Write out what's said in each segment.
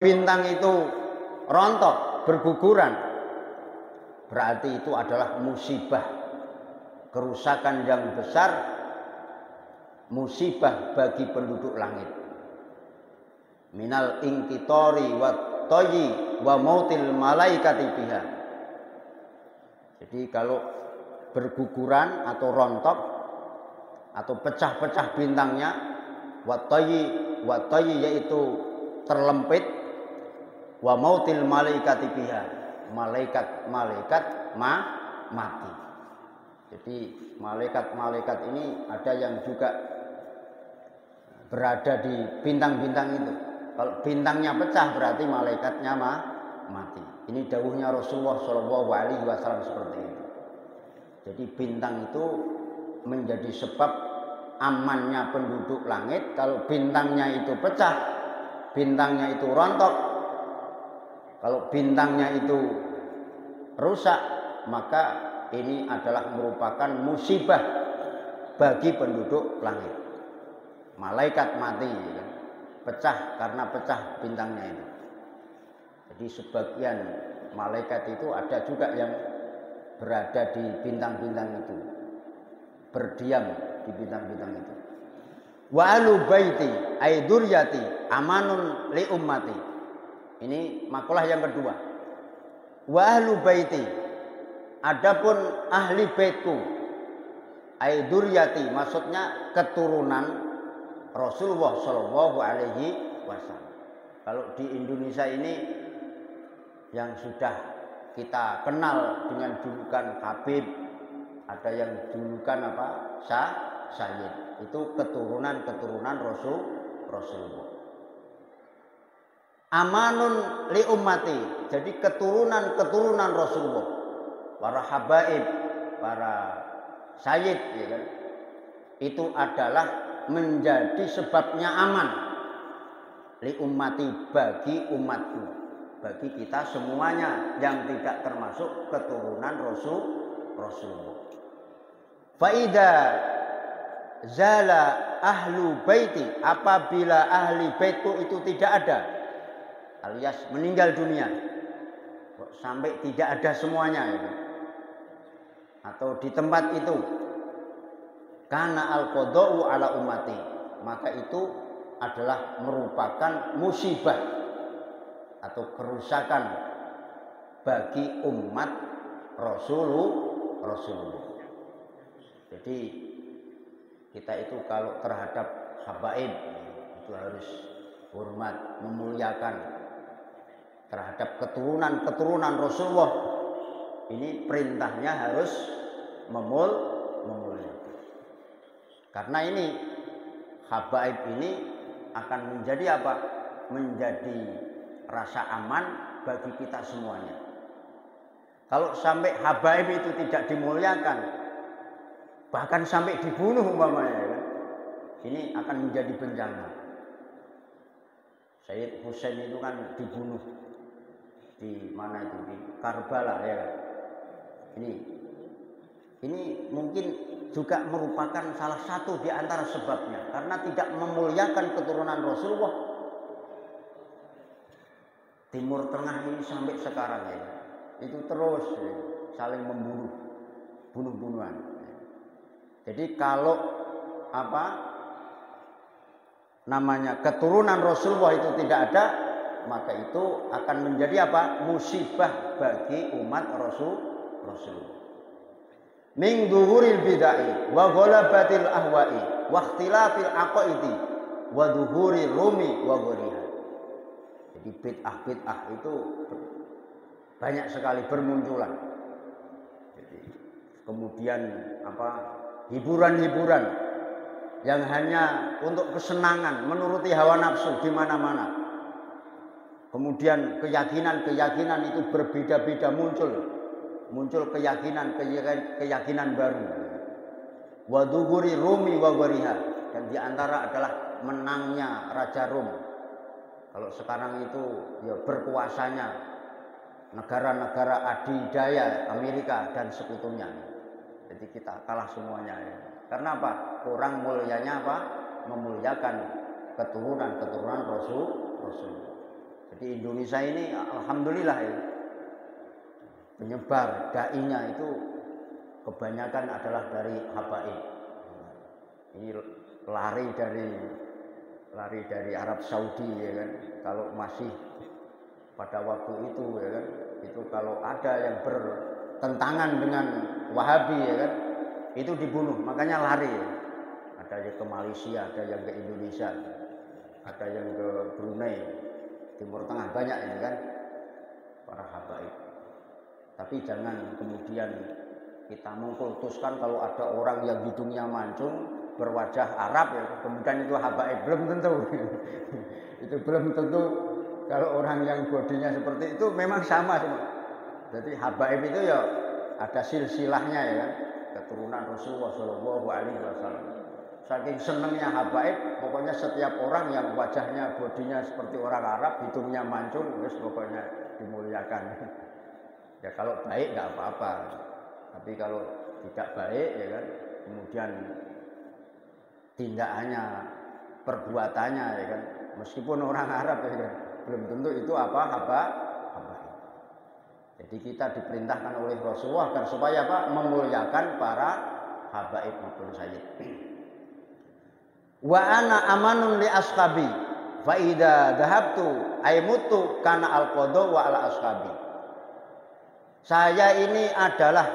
bintang itu rontok, berguguran, berarti itu adalah musibah, kerusakan yang besar, musibah bagi penduduk langit. Minal inkitori wa toyi wa mautil malaikati biha. Jadi kalau berguguran atau rontok atau pecah-pecah bintangnya, wa toyi yaitu terlempit, wa mautil malaikati biha, malaikat mati. Jadi malaikat ini ada yang juga berada di bintang-bintang itu. Kalau bintangnya pecah berarti malaikatnya mati. Ini dawuhnya Rasulullah Shallallahu Alaihi Wasallam seperti itu. Jadi bintang itu menjadi sebab amannya penduduk langit. Kalau bintangnya itu pecah, bintangnya itu rontok, kalau bintangnya itu rusak, maka ini adalah merupakan musibah bagi penduduk langit. Malaikat mati, ya, pecah karena pecah bintangnya itu. Jadi sebagian malaikat itu ada juga yang berada di bintang-bintang itu, berdiam di bintang-bintang itu. Wa alu baiti ay duryati amanun li ummati. Ini makalah yang kedua. Wa ahlu baiti, adapun ahli baitku, ay duryati maksudnya keturunan Rasulullah Shallallahu Alaihi Wasallam. Kalau di Indonesia ini yang sudah kita kenal dengan julukan Habib, ada yang julukan apa? Sayyid. Itu keturunan Rasulullah. Amanun li ummati, jadi keturunan Rasulullah. Para habaib, para sayyid, ya kan? Itu adalah menjadi sebabnya aman li ummati, bagi umatku, bagi kita semuanya yang tidak termasuk keturunan Rasulullah. Faida zala ahlu baiti, apabila ahli baitku itu tidak ada, alias meninggal dunia, kok sampai tidak ada semuanya ya, atau di tempat itu, karena al-qadau ala ummati, maka itu adalah merupakan musibah atau kerusakan bagi umat Rasulullah. Jadi kita itu kalau terhadap habaib itu harus hormat, memuliakan. Terhadap keturunan Rasulullah ini perintahnya harus memuliakan. Karena ini habaib ini akan menjadi apa? Menjadi rasa aman bagi kita semuanya. Kalau sampai habaib itu tidak dimuliakan, bahkan sampai dibunuh umpamanya, ya, ini akan menjadi bencana. Sayyid Husain itu kan dibunuh di mana itu, di Karbala, ya. Ini mungkin juga merupakan salah satu di antara sebabnya, karena tidak memuliakan keturunan Rasulullah. Timur Tengah ini sampai sekarang ya, itu terus ya, saling bunuh-bunuhan. Jadi kalau apa namanya keturunan Rasulullah itu tidak ada, maka itu akan menjadi apa? Musibah bagi umat Rasulullah. Min dhuhuril bid'ah wa ghalabatil ahwa'i wa ikhtilafil aqaidi wa dhuhuri rumi wa ghariha. Jadi bid'ah itu banyak sekali bermunculan. Jadi kemudian apa? Hiburan-hiburan yang hanya untuk kesenangan, menuruti hawa nafsu di mana-mana. Kemudian keyakinan itu berbeda-beda muncul keyakinan baru. Wa dhuhuri rumi wa ghariha, dan di antara adalah menangnya Raja Rum. Kalau sekarang itu ya berkuasanya negara-negara adidaya Amerika dan sekutunya. Jadi kita kalah semuanya ya. Karena apa? Kurang mulianya apa? Memuliakan keturunan Rasul. Jadi Indonesia ini alhamdulillah ya, penyebar dai-nya itu kebanyakan adalah dari habaib. Ini lari dari Arab Saudi ya kan. Kalau masih pada waktu itu ya kan, itu kalau ada yang bertentangan dengan Wahabi ya kan, itu dibunuh, makanya lari ya. Ada yang ke Malaysia, ada yang ke Indonesia, ada yang ke Brunei, Timur Tengah, banyak ini kan para habaib. Tapi jangan kemudian kita mengkultuskan kalau ada orang yang hidungnya mancung berwajah Arab ya, kemudian itu habaib, belum tentu. Itu belum tentu. Kalau orang yang bodinya seperti itu memang sama semua. Jadi habaib itu ya ada silsilahnya ya kan, keturunan Rasulullah Shallallahu Alaihi Wasallam. Saking senangnya habaib, pokoknya setiap orang yang wajahnya bodinya seperti orang Arab, hidungnya mancung, wis pokoknya dimuliakan. Ya kalau baik nggak apa-apa, tapi kalau tidak baik ya kan, kemudian tindakannya, perbuatannya ya kan, meskipun orang Arab ya kan, belum tentu itu habaib. Jadi kita diperintahkan oleh Rasulullah agar supaya memuliakan para habaib maupun sayyid. Wa ana amanun li ashabi fa idza dhahabtu aymutu kana al-qada wa ala ashabi. Saya ini adalah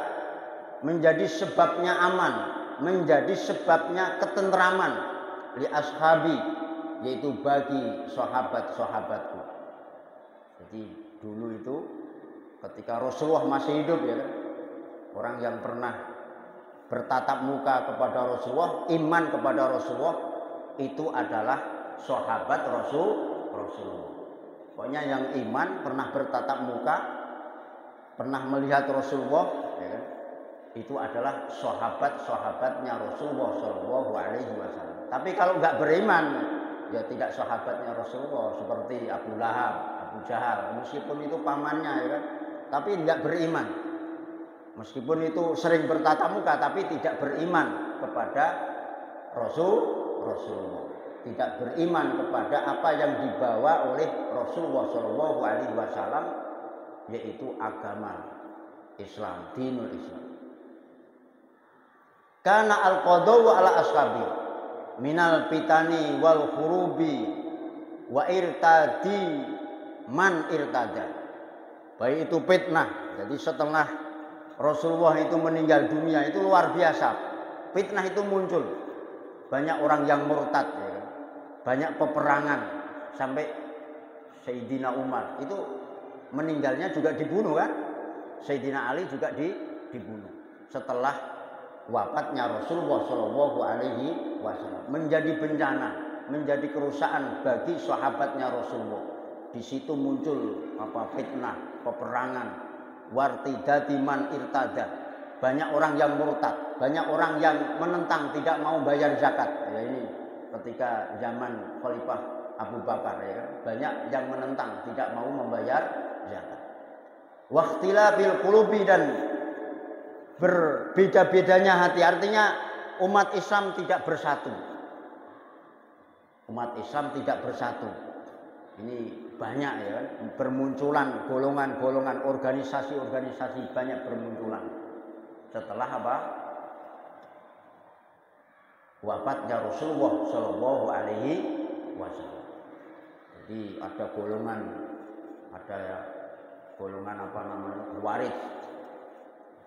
menjadi sebabnya aman, menjadi sebabnya ketentraman li ashabi, yaitu bagi sahabat-sahabatku. Jadi dulu itu ketika Rasulullah masih hidup ya kan, orang yang pernah bertatap muka kepada Rasulullah, iman kepada Rasulullah, itu adalah sahabat Rasulullah. Pokoknya yang iman, pernah bertatap muka, pernah melihat Rasulullah ya kan, itu adalah sahabat-sahabatnya Rasulullah Shallallahu Alaihi Wasallam. Tapi kalau nggak beriman, ya tidak sahabatnya Rasulullah, seperti Abu Lahab, Abu Jahal, meskipun itu pamannya ya kan, tapi nggak beriman. Meskipun itu sering bertatap muka, tapi tidak beriman kepada Rasulullah, tidak beriman kepada apa yang dibawa oleh Rasulullah Shallallahu Alaihi Wasallam, yaitu agama Islam, dinul Islam. Karena al-qadau ala ashabi minal pitani wal khurubi wa irtadi man irtada. Baik itu fitnah. Jadi setelah Rasulullah itu meninggal dunia itu luar biasa. Fitnah itu muncul. Banyak orang yang murtad ya. Banyak peperangan sampai Sayyidina Umar itu meninggalnya juga dibunuh kan? Sayyidina Ali juga dibunuh setelah wafatnya Rasulullah Shallallahu Alaihi Wasallam. Menjadi bencana, menjadi kerusakan bagi sahabatnya Rasulullah. Di situ muncul fitnah, peperangan, wartidati man irtada. Banyak orang yang murtad, banyak orang yang menentang, tidak mau bayar zakat. Ya ini ketika zaman Khalifah Abu Bakar ya kan, banyak yang menentang, tidak mau membayar zakat. Waqtilabil qulubi, dan berbeda-bedanya hati, artinya umat Islam tidak bersatu. Umat Islam tidak bersatu. Ini banyak ya kan, bermunculan golongan-golongan, organisasi-organisasi banyak bermunculan. Setelah wafatnya Rasulullah Shallallahu Alaihi Wasallam. Jadi ada golongan Khawarij,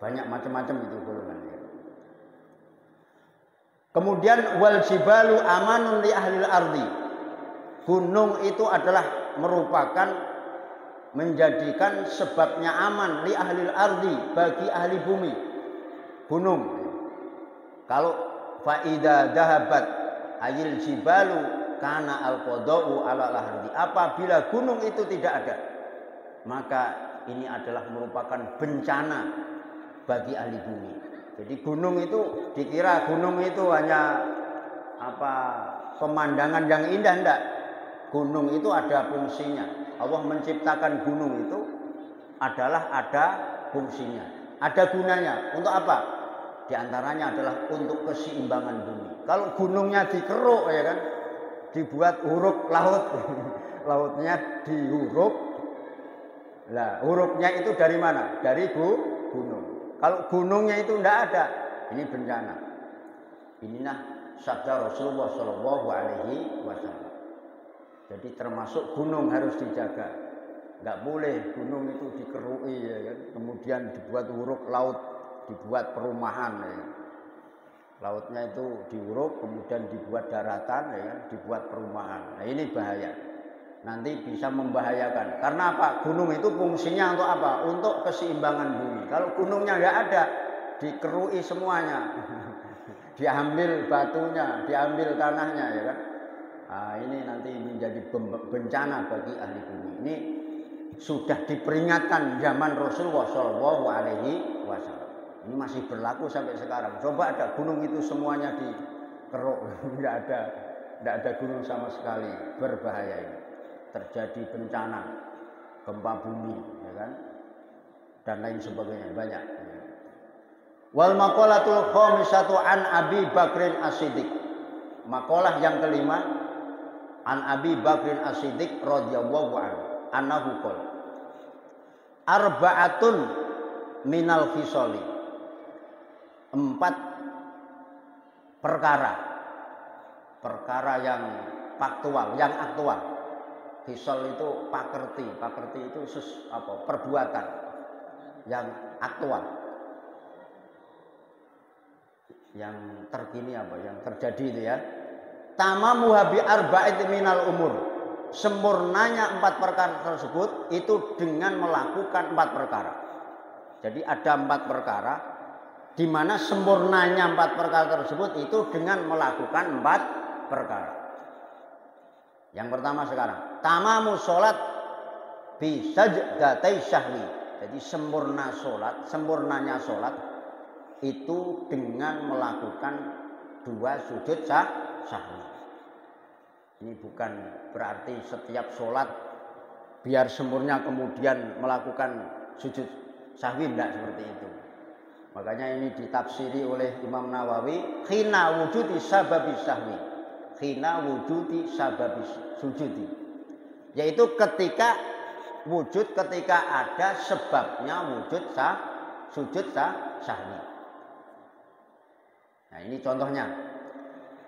banyak macam-macam itu golongannya. Kemudian wal jibalu amanun li ahlil ardi. Gunung itu adalah merupakan menjadikan sebabnya aman li ahlil ardi, bagi ahli bumi. Gunung. Kalau faida dahabat ayil jibalu kana al qadau ala ardi. Apabila gunung itu tidak ada, maka ini adalah merupakan bencana bagi ahli bumi. Jadi gunung itu dikira gunung itu hanya pemandangan yang indah, enggak. Gunung itu ada fungsinya. Allah menciptakan gunung itu adalah ada fungsinya, ada gunanya. Untuk apa? Di antaranya adalah untuk keseimbangan bumi. Kalau gunungnya dikeruk ya kan, dibuat huruf laut. Lautnya dihuruf. Lah, hurufnya itu dari mana? Dari gunung. Kalau gunungnya itu tidak ada, ini bencana. Inilah sabda Rasulullah Shallallahu Alaihi Wasallam. Jadi termasuk gunung harus dijaga. Nggak boleh gunung itu dikerui, ya kan? Kemudian dibuat huruf laut, dibuat perumahan. Ya kan? Lautnya itu dihuruf, kemudian dibuat daratan, ya kan? Dibuat perumahan. Nah ini bahaya. Nanti bisa membahayakan. Karena apa? Gunung itu fungsinya untuk apa? Untuk keseimbangan bumi. Kalau gunungnya nggak ada, dikerui semuanya. Diambil batunya, diambil tanahnya, ya kan? Nah, ini nanti menjadi bencana bagi ahli bumi. Ini sudah diperingatkan zaman Rasulullah Shallallahu Alaihi Wasallam. Ini masih berlaku sampai sekarang. Coba ada gunung itu semuanya dikeruk, nggak ada gunung sama sekali. Berbahaya ini. Terjadi bencana, gempa bumi, ya kan? Dan lain sebagainya, banyak. Ya. Wal maqalatul khamisatu an Abi Bakrin As-Siddiq. Maqalah yang kelima an Abi Bakrin As-Siddiq radhiyallahu anhu annahu qala arba'atun minal fisali. 4 perkara yang faktual, yang aktual. Fisal itu pakerti itu perbuatan yang aktual, yang terkini yang terjadi itu ya. Tamamu habi arba'id minal umur, sempurnanya 4 perkara tersebut itu dengan melakukan 4 perkara. Jadi ada 4 perkara, di mana sempurnanya 4 perkara tersebut itu dengan melakukan 4 perkara. Yang pertama sekarang, tamamu sholat bi sajdatai syahwi. Jadi sempurnanya sholat itu dengan melakukan 2 sujud syahwi. Ini bukan berarti setiap sholat biar sempurna kemudian melakukan sujud syahwi, tidak seperti itu. Makanya ini ditafsiri oleh Imam Nawawi, khina wujudi sababi syahwi. Khina wujudi sababis sujudi, yaitu ketika ada sebabnya sujud sahwi. Nah ini contohnya,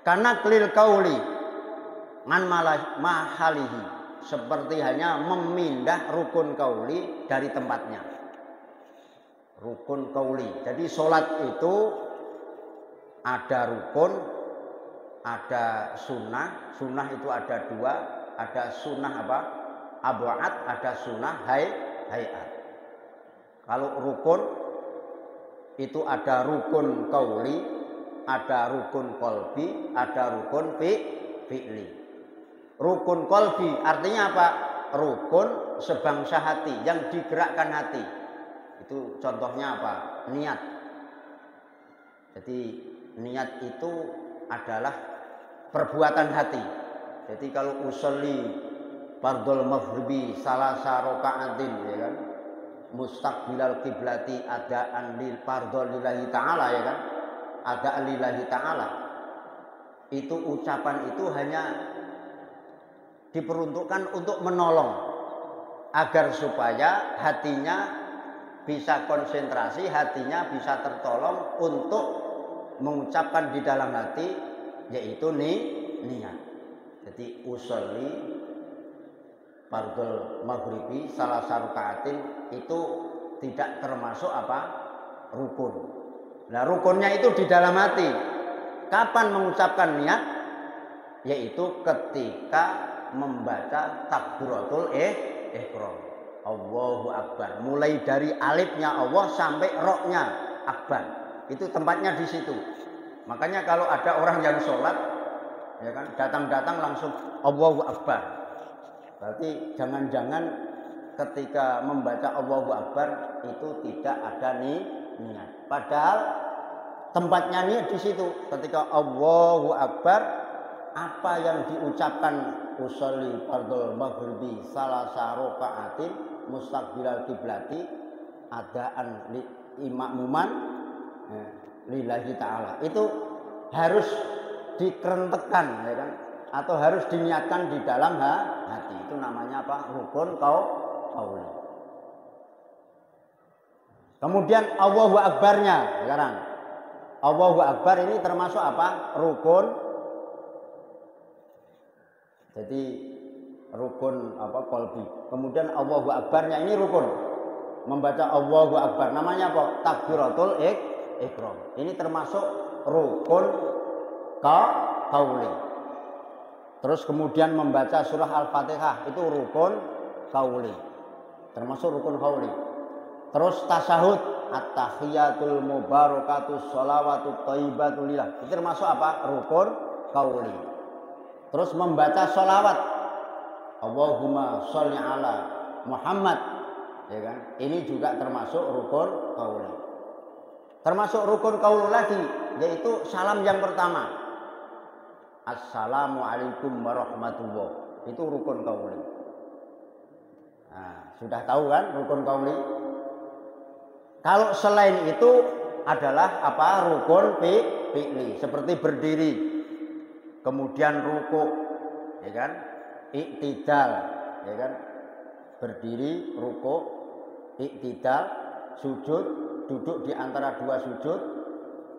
karena klil kauli man mahalihi, seperti hanya memindah rukun kauli dari tempatnya. Rukun kauli, jadi sholat itu ada rukun, ada sunnah itu ada 2, ada sunnah abu'at, ada sunnah hayat. Kalau rukun itu ada rukun qauli, ada rukun qalbi, ada rukun fi'li. Rukun qalbi artinya apa? Rukun sebangsa hati, yang digerakkan hati. Itu contohnya apa? Niat. Jadi niat itu adalah perbuatan hati. Jadi kalau usolli fardhul maghribi salasa raka'atin, ya kan, mustaqbilal qiblati adaan lil fardhul lillahi ta'ala, ya kan, adaan lillahi ta'ala. Itu ucapan itu hanya diperuntukkan untuk menolong agar supaya hatinya bisa konsentrasi, hatinya bisa tertolong untuk mengucapkan di dalam hati, yaitu niat. Jadi usolli fardhul maghribi salasa raka'atin itu tidak termasuk rukun. Nah, rukunnya itu di dalam hati. Kapan mengucapkan niat? Yaitu ketika membaca takbiratul ihram. Allahu Akbar. Mulai dari alifnya Allah sampai roknya Akbar. Itu tempatnya di situ. Makanya kalau ada orang yang sholat, ya kan, datang langsung Allahu Akbar. Berarti jangan-jangan ketika membaca Allahu Akbar itu tidak ada niat. Padahal tempatnya niat di situ. Ketika Allahu Akbar, apa yang diucapkan usolli fardhul maghribi salasa raka'atin mustaqbilal qiblati adaan imamuman lillahi ta'ala, itu harus dikerentekkan, ya kan, atau harus diniatkan di dalam hati. Itu namanya apa? Rukun qauli. Kemudian Allahu Akbarnya sekarang. Allahu Akbar ini termasuk apa? Rukun. Jadi rukun apa? Qalbi. Kemudian Allahu Akbarnya ini rukun. Membaca Allahu Akbar namanya apa? Takbiratul ihram. Ini termasuk rukun qauli. Terus kemudian membaca surah Al-Fatihah itu rukun qauli. Termasuk rukun qauli. Terus tasyahud at-tahiyatul mubarakatus sholawatut thayyibatul lillah. Itu termasuk apa? Rukun qauli. Terus membaca sholawat Allahumma sholli ala Muhammad, ya kan? Ini juga termasuk rukun qauli. Termasuk rukun qauli lagi, yaitu salam yang pertama. Assalamualaikum warahmatullahi. Itu rukun qauli. Nah, sudah tahu kan rukun qauli? Kalau selain itu adalah apa? Rukun fi'li, seperti berdiri, kemudian rukuk, ya kan? Iktidal, ya kan? Berdiri, rukuk, iktidal, sujud, duduk di antara dua sujud,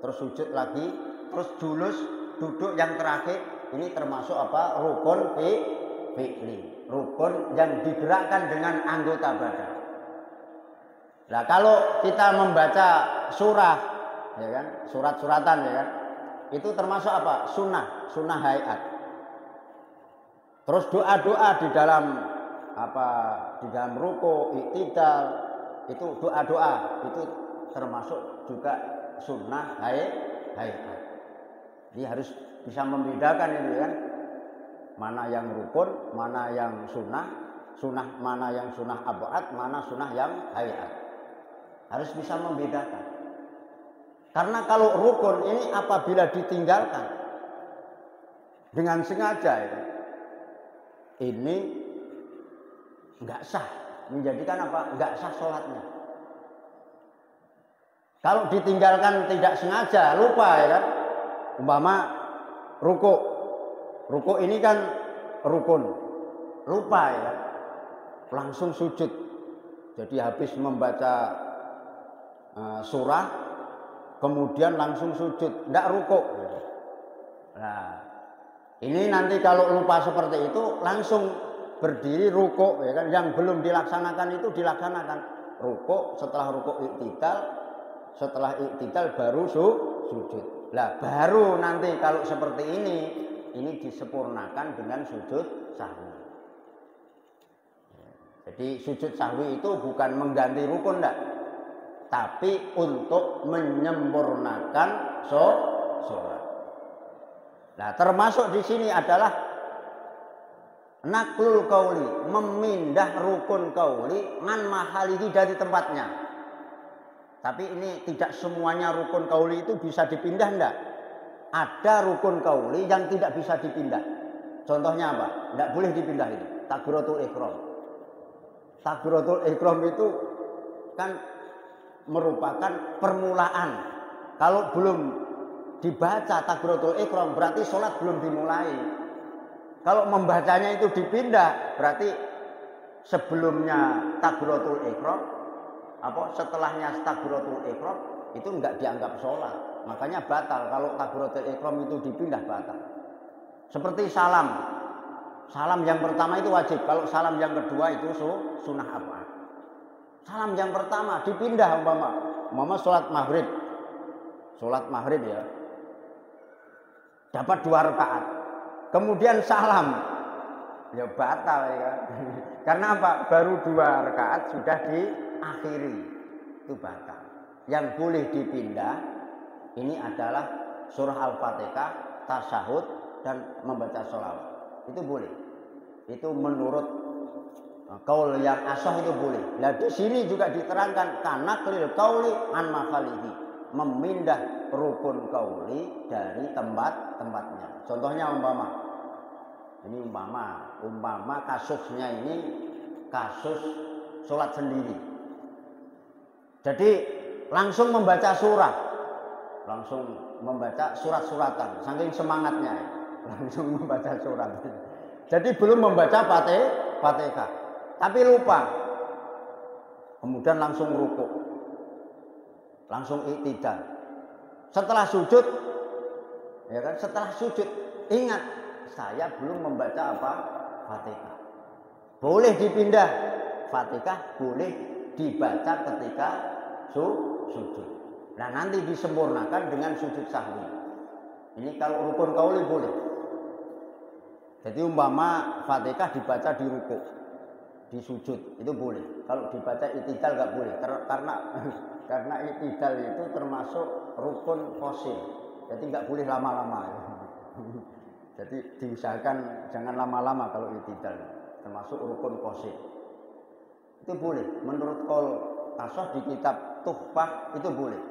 terus sujud lagi, terus julus, duduk yang terakhir. Ini termasuk apa? Rukun fi'li, rukun yang digerakkan dengan anggota badan. Nah, kalau kita membaca surah, ya kan, surat-suratan, ya kan, itu termasuk apa? Sunnah hayat. Terus doa-doa di dalam apa? Di dalam ruku, iktidal, itu doa-doa itu termasuk juga sunnah hayat. Jadi harus bisa membedakan ini, kan, mana yang rukun, mana yang sunnah mana yang sunnah abad, mana sunnah yang hayat. Harus bisa membedakan. Karena kalau rukun ini apabila ditinggalkan dengan sengaja, ya, ini nggak sah. Menjadikan apa? Nggak sah sholatnya. Kalau ditinggalkan tidak sengaja, lupa, ya kan? Umpama rukuk ini kan rukun, lupa, ya kan? Langsung sujud. Jadi habis membaca surah, kemudian langsung sujud, tidak rukuk. Nah, ini nanti kalau lupa seperti itu, langsung berdiri rukuk, ya kan? Yang belum dilaksanakan itu dilaksanakan. Rukuk, setelah rukuk iktidal, setelah iktidal baru sujud. Lah baru nanti kalau seperti ini disempurnakan dengan sujud sahwi. Jadi sujud sahwi itu bukan mengganti rukun, enggak, tapi untuk menyempurnakan sholat. Nah, termasuk di sini adalah naklul qauli, memindah rukun qauli man mahalihi dari tempatnya. Tapi ini tidak semuanya rukun qauli itu bisa dipindah, enggak. Ada rukun qauli yang tidak bisa dipindah. Contohnya apa? Enggak boleh dipindah itu. Takbiratul ihram. Takbiratul ihram itu kan merupakan permulaan. Kalau belum dibaca takbiratul ihram berarti sholat belum dimulai. Kalau membacanya itu dipindah berarti sebelumnya takbiratul ihram, setelahnya takbiratul ihram itu enggak dianggap sholat. Makanya batal kalau takbiratul ihram itu dipindah, batal. Seperti salam. Salam yang pertama itu wajib. Kalau salam yang kedua itu sunnah abad. Salam yang pertama dipindah, umpama sholat maghrib ya, dapat 2 rakaat, kemudian salam, ya batal, ya kan? Karena apa? Baru 2 rakaat sudah diakhiri, itu batal. Yang boleh dipindah ini adalah surah Al-Fatihah, tasyahud, dan membaca sholawat. Itu boleh. Itu menurut qaul yang asah itu boleh. Nah, di sini juga diterangkan karena klil qauli an mafalihi, memindah rukun qauli dari tempat-tempatnya. Contohnya umpama kasusnya ini kasus sholat sendiri. Jadi langsung membaca surah, langsung membaca surat-suratan, saking semangatnya. langsung membaca surat. Jadi belum membaca Fatihah, tapi lupa. Kemudian langsung rukuk, langsung iktidal. Setelah sujud, ya kan? Setelah sujud ingat saya belum membaca apa? Fatihah. Boleh dipindah. Fatihah boleh dibaca ketika sujud. Nah nanti disempurnakan dengan sujud sahwi. Ini kalau rukun qauli boleh. Jadi umpama Fatihah dibaca di rukuk, di sujud itu boleh. Kalau dibaca iktidal nggak boleh karena iktidal itu termasuk rukun qasim. Jadi nggak boleh lama-lama. Jadi diusahakan jangan lama-lama kalau iktidal, termasuk rukun qasim. Itu boleh. Menurut qaul Ashah di kitab Tuhfah itu boleh.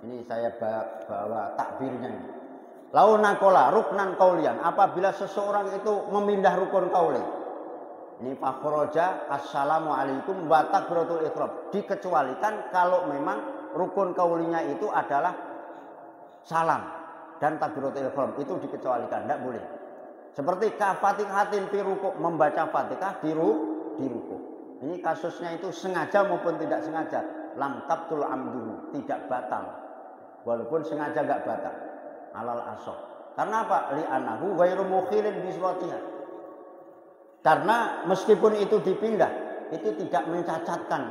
Ini saya bawa takbirnya ini. Lau nakola ruknan qaulian, apabila seseorang itu memindah rukun qauli. Ini fakhroja assalamu alaikum wa takbiratul ihram. Dikecualikan kalau memang rukun qaulinya itu adalah salam dan takbiratul ihram, itu dikecualikan, tidak boleh. Seperti Fatihatin fi rukuk, membaca Fatihah di rukuk. Ini kasusnya itu sengaja maupun tidak sengaja. Lam tabtul amduhu, tidak batal. Walaupun sengaja enggak batal. Alal ashah. Karena apa? Li'annahu ghairu mukhilin bi suratiha. Karena meskipun itu dipindah, itu tidak mencacatkan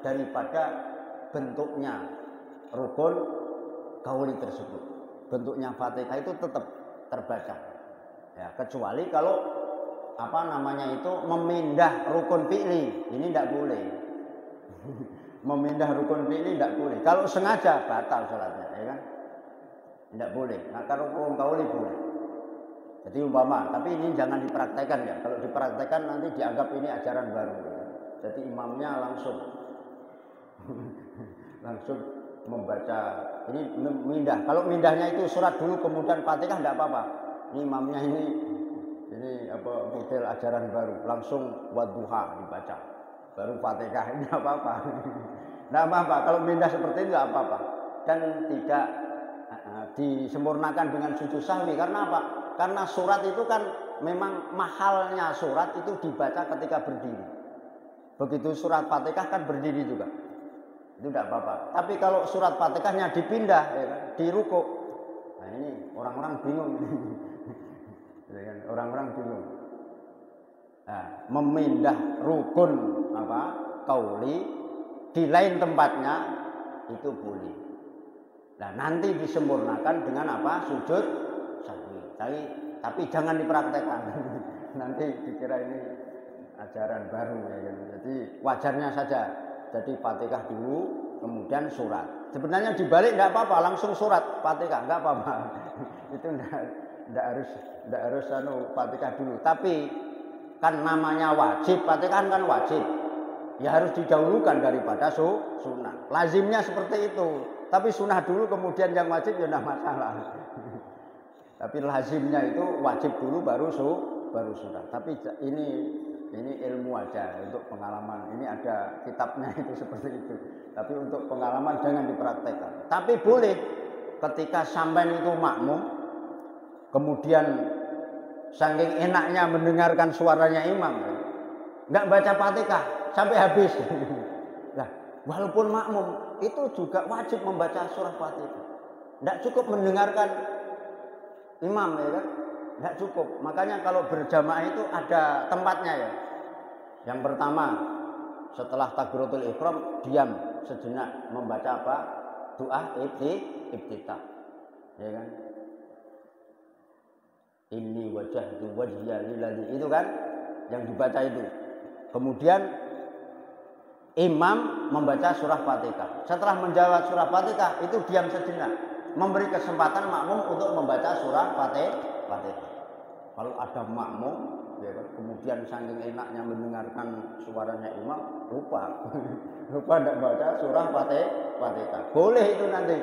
daripada bentuknya rukun qauli tersebut. Bentuknya Fatihah itu tetap terbaca. Ya, kecuali kalau apa namanya itu memindah rukun fi'li, ini tidak boleh. Memindah rukun fi'li tidak boleh. Kalau sengaja batal salatnya, ya kan? Tidak boleh. Nah, kalau rukun qauli boleh. Jadi umpama, tapi ini jangan dipraktekkan ya. Kalau dipraktekkan nanti dianggap ini ajaran baru. Ya. Jadi imamnya langsung membaca, ini mindah. Kalau mindahnya itu surat dulu kemudian Fatihah tidak apa-apa. Ini imamnya ini apa model ajaran baru, langsung wadduha dibaca. Baru Fatihah, ini apa-apa. Tidak apa-apa. Kalau mindah seperti itu tidak apa-apa. Dan tidak disempurnakan dengan sujud sahwi. Karena apa? Karena surat itu kan memang mahalnya surat itu dibaca ketika berdiri. Begitu surat Fatihah kan berdiri juga. Itu tidak apa-apa. Tapi kalau surat Fatihahnya dipindah, ya kan, di rukuk, nah ini orang-orang bingung. Orang-orang bingung. Nah, memindah rukun apa qauli di lain tempatnya itu boleh. Nah, nanti disempurnakan dengan apa? Sujud sahwi. Tapi jangan dipraktekkan. Nanti dikira ini ajaran baru ya. Jadi wajarnya saja. Jadi Fatihah dulu, kemudian surat. Sebenarnya dibalik tidak apa-apa, langsung surat Fatihah enggak apa-apa. Itu enggak harus Fatihah dulu. Tapi kan namanya wajib, Fatihah kan wajib. Ya harus didahulukan daripada sunnah. Lazimnya seperti itu. Tapi sunnah dulu kemudian yang wajib ya tidak masalah. Tapi lazimnya itu wajib dulu baru sunnah. Tapi ini ilmu aja untuk pengalaman. Ini ada kitabnya itu seperti itu. Tapi untuk pengalaman jangan dipraktekkan. Tapi boleh ketika sampai itu makmum, kemudian saking enaknya mendengarkan suaranya imam, nggak baca Fatihah sampai habis. Nah, walaupun makmum itu juga wajib membaca surah Fatihah. Nggak cukup mendengarkan imam, ya kan? Nggak cukup. Makanya kalau berjamaah itu ada tempatnya ya. Yang pertama, setelah takbiratul ihram diam sejenak membaca apa? Doa iftitah. Ya kan? Inni wajhtu wajhiya lilladzi, itu kan yang dibaca itu. Kemudian imam membaca surah Fatihah. Setelah menjawab surah Fatihah itu diam sejenak, memberi kesempatan makmum untuk membaca surah Fatihah. Kalau ada makmum, ya kan, kemudian saking enaknya mendengarkan suaranya imam, lupa tidak baca surah Fatihah. Boleh itu nanti.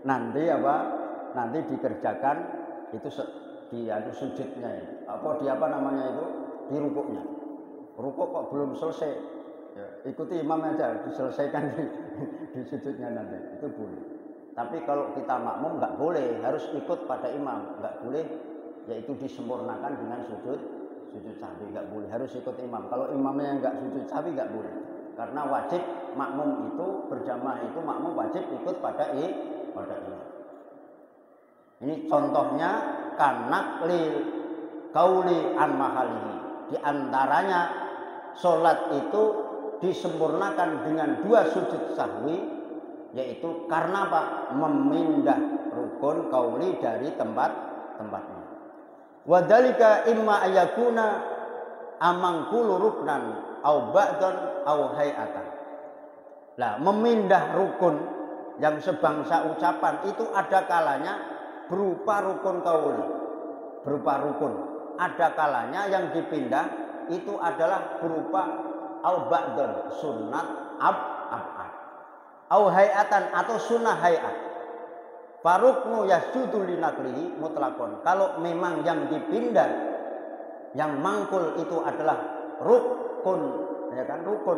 Nanti dikerjakan itu di sujudnya ya. Di rukuknya. Rukuk kok belum selesai. Ya, ikuti imam aja, diselesaikan di sujudnya nanti. Itu boleh. Tapi kalau kita makmum nggak boleh, harus ikut pada imam, nggak boleh yaitu disempurnakan dengan sujud sahwi. Nggak boleh, harus ikut imam. Kalau imamnya nggak sujud sahwi nggak boleh. Karena wajib makmum itu berjamaah itu makmum wajib ikut pada imam. Ini contohnya kanak lil kauli an mahalihi. Di antaranya sholat itu disempurnakan dengan 2 sujud sahwi, yaitu karena apa? Memindah rukun kauli dari tempatnya. Wadalika imma ayakuna amangkulu ruknan au ba'dan au hayatan. Nah, memindah rukun yang sebangsa ucapan itu ada kalanya berupa rukun kauli, berupa rukun. Ada kalanya yang dipindah itu adalah berupa au ba'dan, sunat ab'ad, au hayatan atau sunnah hayat. Faruknu yasjudu linaklihi mutlakon. Kalau memang yang dipindah, yang mangkul itu adalah rukun, ya kan, rukun,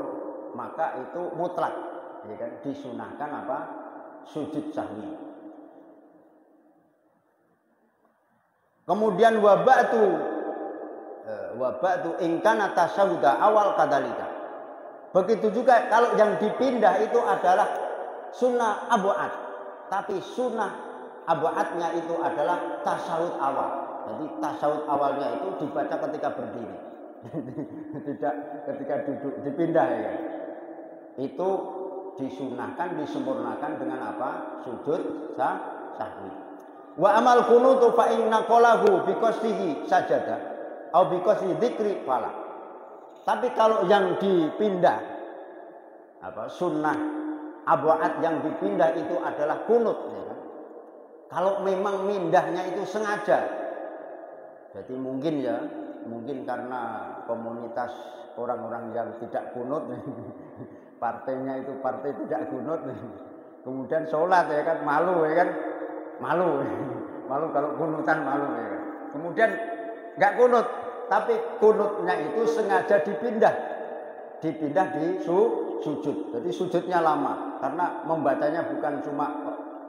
maka itu mutlak, ya kan, disunahkan apa? Sujud sahwi. Kemudian wabatu ingkana tasawuda awal kadalika. Begitu juga kalau yang dipindah itu adalah sunnah abu'ad, tapi sunnah abu'adnya itu adalah tasawud awal. Jadi tasawud awalnya itu dibaca ketika berdiri, tidak ketika duduk, dipindah ya. Itu disunahkan, disempurnakan dengan apa? Sujud sahwi. Wa amal kunutu fa inna qalahu bi qasdihi sajada au bi qasdi dzikri fala. Tapi kalau yang dipindah apa? Sunnah abu'ad yang dipindah itu adalah kunut, ya kan? Kalau memang mindahnya itu sengaja, jadi mungkin karena komunitas orang-orang yang tidak kunut, partainya itu partai tidak kunut, kemudian sholat ya kan, malu ya kan, malu kalau kunutan malu ya kan. Kemudian nggak kunut, tapi kunutnya itu sengaja dipindah di sujud. Jadi sujudnya lama karena membacanya bukan cuma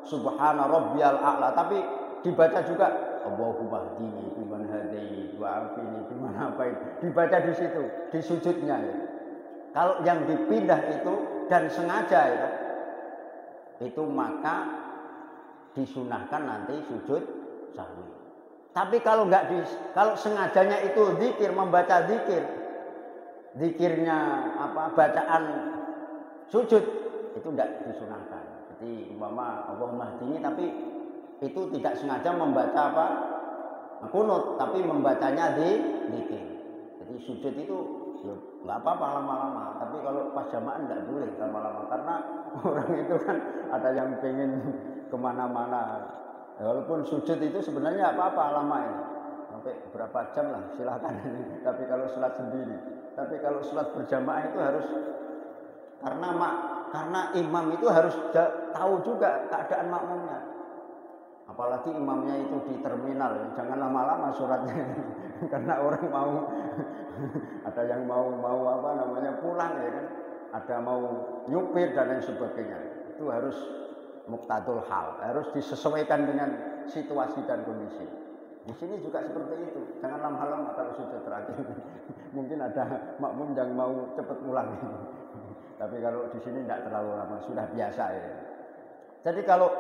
subhana rabbiyal a'la, tapi dibaca juga Allahumma hdini biman hadai wa afini biman afain. Dibaca di situ, di sujudnya ya. Kalau yang dipindah itu dan sengaja ya, itu maka disunahkan nanti sujud sahwi. Tapi kalau kalau sengajanya itu zikir, membaca zikirnya apa, bacaan sujud, itu tidak disunahkan. Jadi umpama Allahumma hdini, tapi itu tidak sengaja membaca apa? Kunut, tapi membacanya zikir. Jadi sujud itu ya nggak apa-apa lama-lama, tapi kalau pas jamaah nggak boleh lama-lama, karena orang itu kan ada yang pengen kemana-mana. Ya, walaupun sujud itu sebenarnya apa-apa lama ini, sampai berapa jam lah silakan. Tapi kalau sholat sendiri, tapi kalau sholat berjamaah itu harus, karena imam itu harus tahu juga keadaan makmumnya. Apalagi imamnya itu di terminal, jangan lama-lama suratnya, karena orang mau ada yang mau apa namanya pulang ya kan, ada mau nyupir dan lain sebagainya. Itu harus muqtadul hal, harus disesuaikan dengan situasi dan kondisi. Di sini juga seperti itu, jangan lama-lama kalau sujud terakhir. Mungkin ada makmum yang mau cepat pulang, tapi kalau di sini tidak terlalu lama, sudah biasa ya. Jadi kalau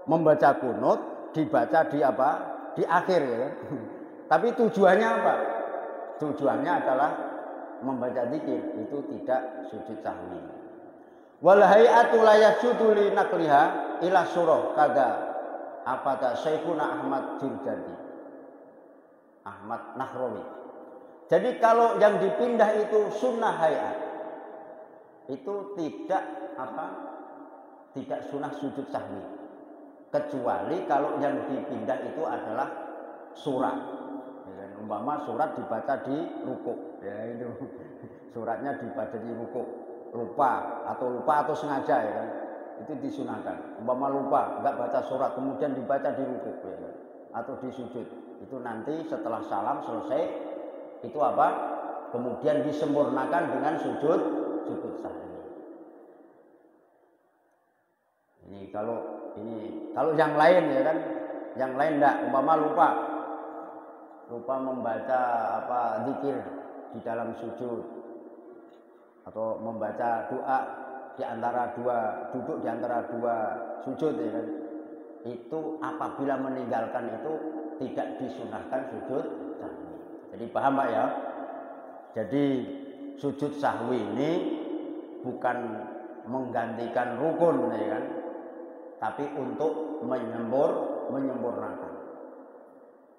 membaca kunut dibaca di apa? Di akhir ya. Tapi tujuannya apa? Tujuannya adalah membaca zikir, itu tidak sujud sahwi. Wal hay'atu la yasjudu li naqliha ila surah kada apata Syekhuna Ahmad Jurjadi, Ahmad Nahrawi. Jadi kalau yang dipindah itu sunnah hay'at, itu tidak apa? Tidak sunnah sujud sahwi. Kecuali kalau yang dipindah itu adalah surat. Ya, umpama surat dibaca di rukuk, ya itu suratnya dibaca di rukuk, lupa atau sengaja ya kan, itu disunahkan. Umpama lupa nggak baca surat kemudian dibaca di rukuk ya kan? Atau di sujud, itu nanti setelah salam selesai itu apa? Kemudian disempurnakan dengan sujud sahwi. Ini kalau yang lain ya kan, yang lain enggak, umpama lupa lupa membaca zikir di dalam sujud atau membaca doa di antara dua duduk di antara dua sujud ya kan. Itu apabila meninggalkan itu tidak disunahkan sujud sahwi. Jadi paham Pak ya? Jadi sujud sahwi ini bukan menggantikan rukun ya kan, tapi untuk menyempurnakan.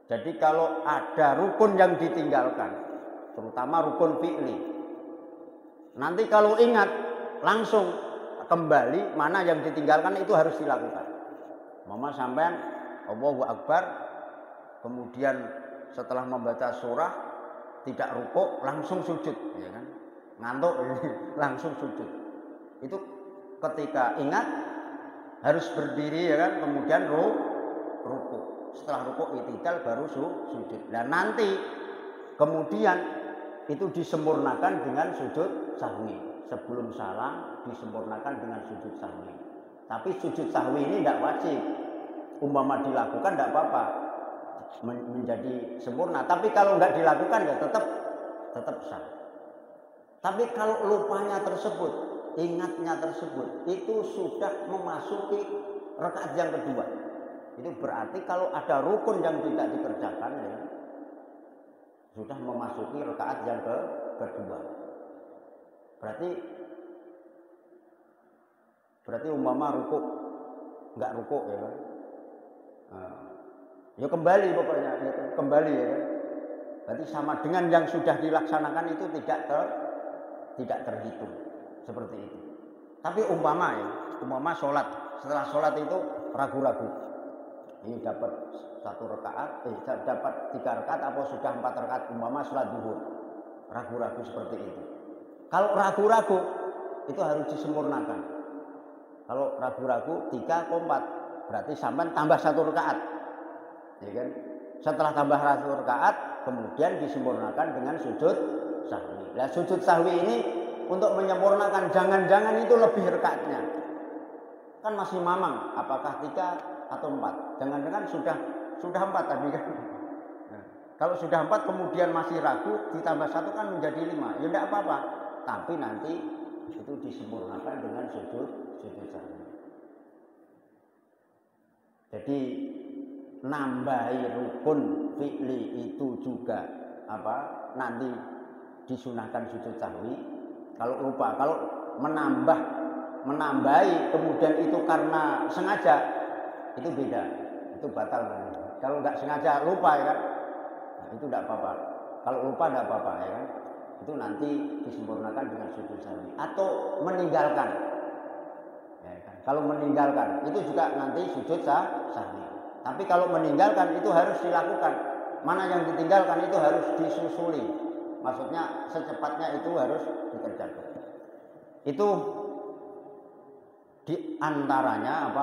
Jadi kalau ada rukun yang ditinggalkan, terutama rukun fi'li, nanti kalau ingat langsung kembali mana yang ditinggalkan itu harus dilakukan. Mama sampean Allahu Akbar, kemudian setelah membaca surah tidak rukuk langsung sujud, ya kan? Ngantuk langsung sujud. Itu ketika ingat harus berdiri ya kan, kemudian rukuk. Setelah rukuk i'tidal baru sujud. Dan nanti kemudian itu disempurnakan dengan sujud sahwi. Sebelum salam disempurnakan dengan sujud sahwi. Tapi sujud sahwi ini tidak wajib. Umpama dilakukan tidak apa-apa, menjadi sempurna. Tapi kalau nggak dilakukan ya tetap sah. Tapi kalau lupanya tersebut, ingatnya tersebut, itu sudah memasuki rakaat yang kedua. Itu berarti kalau ada rukun yang tidak dikerjakan ya, sudah memasuki rakaat yang kedua. Berarti umpama rukuk, nggak rukuk ya kan? Ya kembali pokoknya, ya kembali ya kan? Berarti sama dengan yang sudah dilaksanakan itu tidak terhitung seperti itu. Tapi umpama sholat, setelah sholat itu ragu-ragu. Ini dapat 1 rakaat, dapat 3 rakaat atau sudah 4 rakaat, umpama sholat zuhur. Ragu-ragu seperti itu. Kalau ragu-ragu itu harus disempurnakan. Kalau ragu-ragu 3 atau 4, berarti sampai tambah 1 rakaat. Ya kan? Setelah tambah 1 rakaat, kemudian disempurnakan dengan sujud sahwi. Nah, sujud sahwi ini untuk menyempurnakan, jangan-jangan itu lebih rakaatnya. Kan masih mamang, apakah 3 atau 4? Jangan-jangan sudah 4 tadi kan. Nah, kalau sudah 4 kemudian masih ragu, ditambah 1 kan menjadi 5. Ya tidak apa-apa. Tapi nanti itu disempurnakan dengan sujud sahwi. Jadi nambahi rukun fi'li itu juga nanti disunahkan sujud sahwi. Kalau lupa, kalau menambahi kemudian itu karena sengaja, itu beda, itu batal. Kalau nggak sengaja lupa ya kan, nah, itu tidak apa-apa. Kalau lupa tidak apa-apa ya kan, itu nanti disempurnakan dengan sujud sahwi. Atau meninggalkan, ya kan? Kalau meninggalkan itu juga nanti sujud sahwi. Tapi kalau meninggalkan itu harus dilakukan. Mana yang ditinggalkan itu harus disusuli. Maksudnya secepatnya itu harus dikerjakan. Itu di antaranya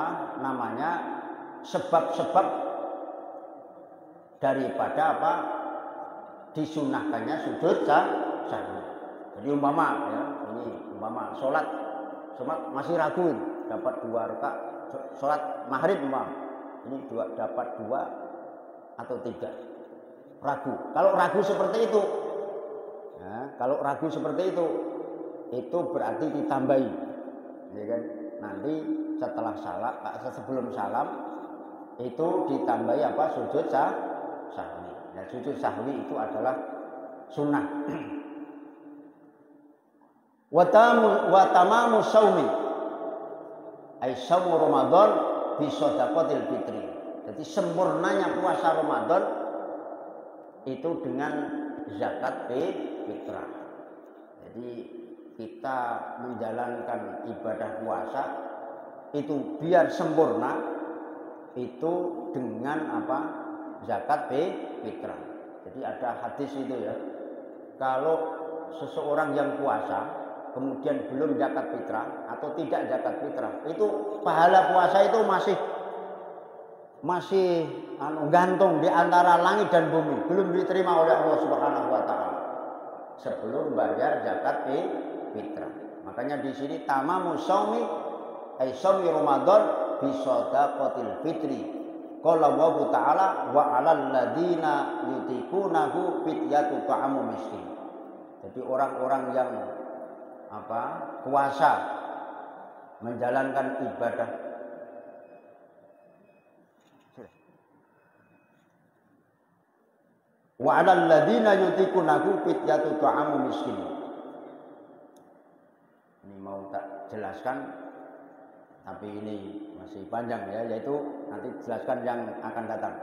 sebab-sebab daripada disunahkannya sujud sahwi. Jadi umpama sholat masih ragu, dapat 2 rakaat, sholat maghrib ini dapat 2 atau 3, ragu. Kalau ragu seperti itu, itu berarti ditambahi, ya kan? Nanti setelah sebelum salam itu ditambahi sujud sahwi. Nah, sujud sahwi itu adalah sunnah. Wa tamamu shaumi ai shaumu Ramadan bi shadaqatil fitri. Jadi sempurnanya puasa Ramadan itu dengan zakat fitrah. Jadi kita menjalankan ibadah puasa itu biar sempurna itu dengan zakat fitrah. Jadi ada hadis itu ya, kalau seseorang yang puasa kemudian belum zakat fitrah atau tidak zakat fitrah, itu pahala puasa itu masih gantung di antara langit dan bumi, belum diterima oleh Allah Subhanahu wa taala sebelum bayar zakat fitrah. Makanya di sini tamamu shaumi ai shaumi Ramadan bi shadaqatil fitri. Qala Allah Ta'ala wa 'alal ladzina yutiqunahu fidyatu ta'amu miskin. Jadi orang-orang yang kuasa menjalankan ibadah wa 'alal ladzina yutiqunahu fidyatu ta'amu miskin. Ini mau tak jelaskan, tapi ini masih panjang ya, yaitu nanti jelaskan yang akan datang.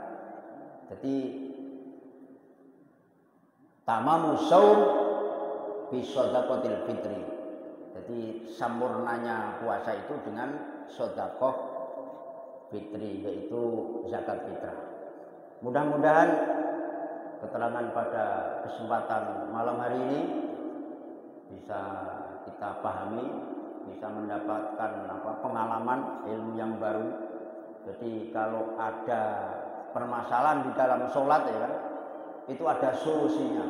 Jadi tamamu shaum bi shadaqatil fitri. Jadi sempurnanya puasa itu dengan sedekah fitri, yaitu zakat fitrah. Mudah-mudahan keterangan pada kesempatan malam hari ini bisa kita pahami, bisa mendapatkan pengalaman ilmu yang baru. Jadi kalau ada permasalahan di dalam sholat ya kan, itu ada solusinya.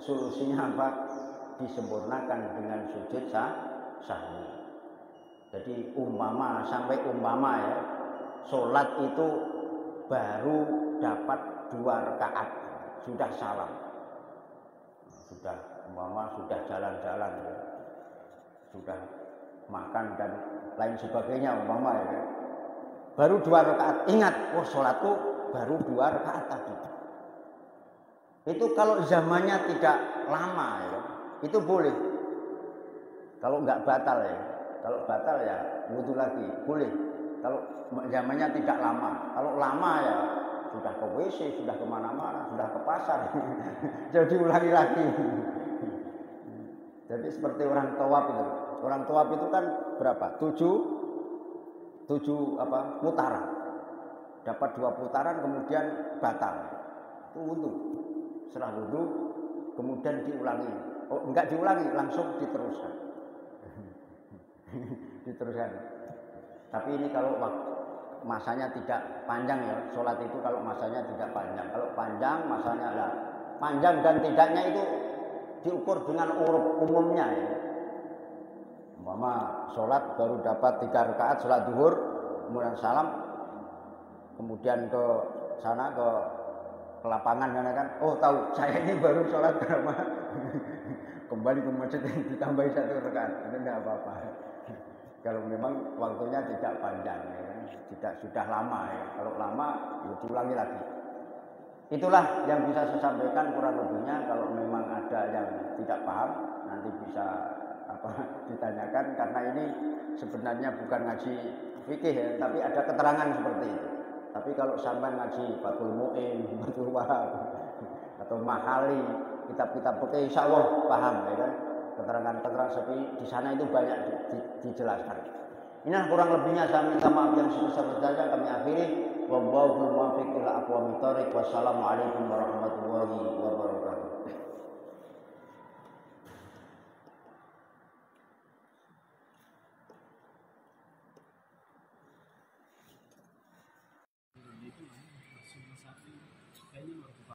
Solusinya apa? Disempurnakan dengan sujud sahwi. Jadi sampai umpama ya, sholat itu baru dapat 2 rakaat sudah salam, sudah jalan-jalan ya, sudah makan dan lain sebagainya umpama ya, baru 2 rakaat. Ingat, sholatku baru 2 rakaat tadi. Itu kalau zamannya tidak lama ya, itu boleh. Kalau enggak batal ya. Kalau batal ya wudu lagi, boleh. Kalau zamannya tidak lama. Kalau lama ya sudah ke WC, sudah kemana-mana, sudah ke pasar. Jadi ulangi lagi. Jadi seperti orang tawaf itu. Orang tawaf itu kan berapa? 7 putaran. Dapat 2 putaran kemudian batal. Itu wudu. Setelah wudu kemudian diulangi. Oh, enggak diulangi, langsung diteruskan. Diteruskan. Tapi ini kalau masanya tidak panjang ya, sholat itu kalau masanya tidak panjang. Kalau panjang masanya lah, panjang dan tidaknya itu diukur dengan urut umumnya ya. Umpama sholat baru dapat 3 rakaat sholat zuhur, kemudian salam, kemudian ke sana ke lapangan kan, oh tahu saya ini baru sholat berapa, kembali ke masjid ditambahi 1 rakaat, itu enggak apa-apa. Kalau memang waktunya tidak panjang ya, tidak sudah lama ya. Kalau lama ya diulangi lagi. Itulah yang bisa saya sampaikan kurang lebihnya. Kalau memang ada yang tidak paham nanti bisa ditanyakan, karena ini sebenarnya bukan ngaji fikih ya, tapi ada keterangan seperti itu. Tapi kalau sampai ngaji Fathul Mu'in, Fathul Wahab atau Mahali, kitab-kitab fikih insya Allah paham ya kan. Keterangan-keterangan seperti di sana itu banyak dijelaskan. Inilah kurang lebihnya, saya minta maaf yang sebesar-besarnya. Kami akhiri. Wallahul muwaffiq ila aqwamit thoriq. Wassalamualaikum warahmatullahi wabarakatuh.